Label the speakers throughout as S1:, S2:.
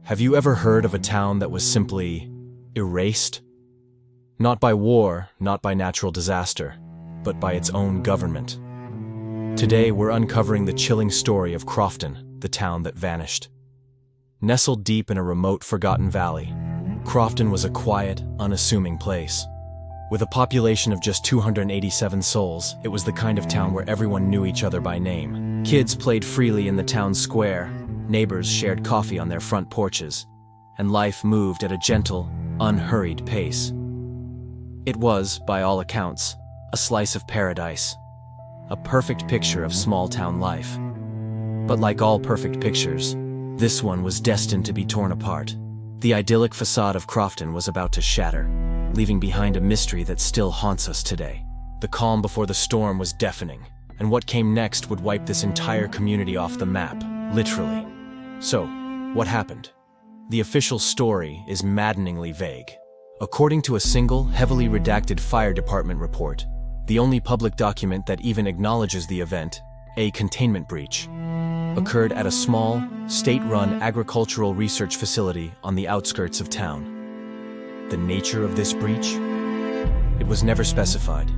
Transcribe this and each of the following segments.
S1: Have you ever heard of a town that was simply erased? Not by war, not by natural disaster, but by its own government. Today, we're uncovering the chilling story of Krofton, the town that vanished. Nestled deep in a remote, forgotten valley, Krofton was a quiet, unassuming place. With a population of just 287 souls, it was the kind of town where everyone knew each other by name. Kids played freely in the town square, neighbors shared coffee on their front porches, and life moved at a gentle, unhurried pace. It was, by all accounts, a slice of paradise, a perfect picture of small-town life. But like all perfect pictures, this one was destined to be torn apart. The idyllic facade of Krofton was about to shatter, leaving behind a mystery that still haunts us today. The calm before the storm was deafening, and what came next would wipe this entire community off the map, literally. So, what happened? The official story is maddeningly vague. According to a single, heavily redacted fire department report, the only public document that even acknowledges the event, a containment breach, occurred at a small, state-run agricultural research facility on the outskirts of town. The nature of this breach? It was never specified.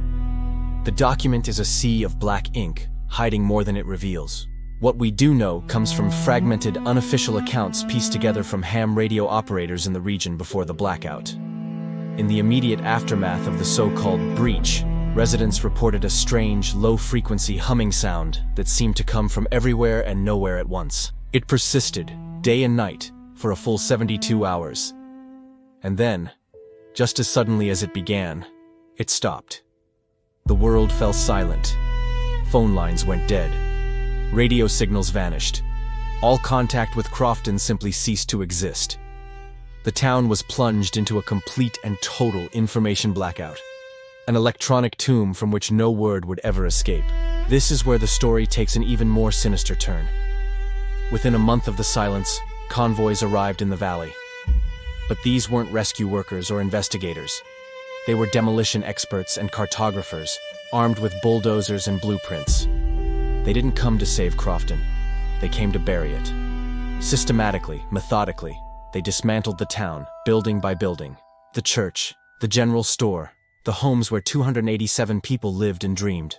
S1: The document is a sea of black ink, hiding more than it reveals. What we do know comes from fragmented, unofficial accounts pieced together from ham radio operators in the region before the blackout. In the immediate aftermath of the so-called breach, residents reported a strange, low-frequency humming sound that seemed to come from everywhere and nowhere at once. It persisted, day and night, for a full 72 hours. And then, just as suddenly as it began, it stopped. The world fell silent. Phone lines went dead. Radio signals vanished. All contact with Krofton simply ceased to exist. The town was plunged into a complete and total information blackout. An electronic tomb from which no word would ever escape. This is where the story takes an even more sinister turn. Within a month of the silence, convoys arrived in the valley. But these weren't rescue workers or investigators. They were demolition experts and cartographers, armed with bulldozers and blueprints. They didn't come to save Krofton. They came to bury it. Systematically, methodically, they dismantled the town, building by building. The church, the general store, the homes where 287 people lived and dreamed.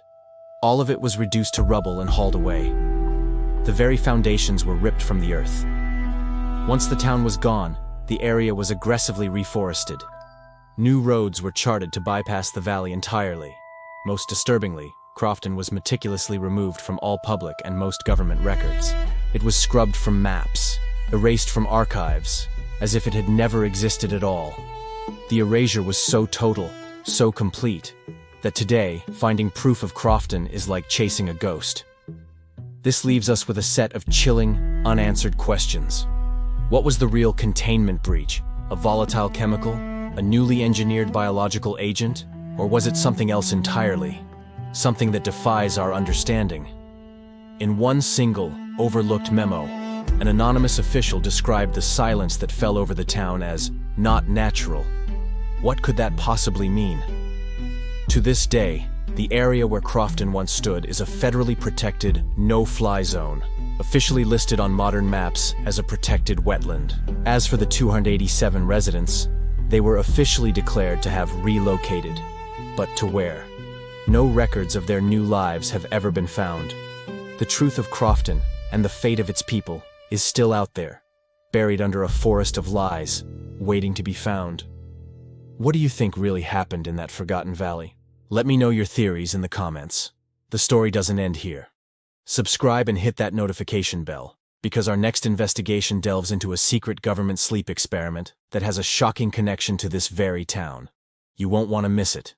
S1: All of it was reduced to rubble and hauled away. The very foundations were ripped from the earth. Once the town was gone, the area was aggressively reforested. New roads were charted to bypass the valley entirely. Most disturbingly, Krofton was meticulously removed from all public and most government records. It was scrubbed from maps, erased from archives, as if it had never existed at all. The erasure was so total, so complete, that today, finding proof of Krofton is like chasing a ghost. This leaves us with a set of chilling, unanswered questions. What was the real containment breach? A volatile chemical? A newly engineered biological agent? Or was it something else entirely? Something that defies our understanding? In one single, overlooked memo, an anonymous official described the silence that fell over the town as not natural. What could that possibly mean? To this day, the area where Krofton once stood is a federally protected, no-fly zone, officially listed on modern maps as a protected wetland. As for the 287 residents, they were officially declared to have relocated. But to where? No records of their new lives have ever been found. The truth of Krofton and the fate of its people is still out there, buried under a forest of lies, waiting to be found. What do you think really happened in that forgotten valley? Let me know your theories in the comments. The story doesn't end here. Subscribe and hit that notification bell, because our next investigation delves into a secret government sleep experiment that has a shocking connection to this very town. You won't want to miss it.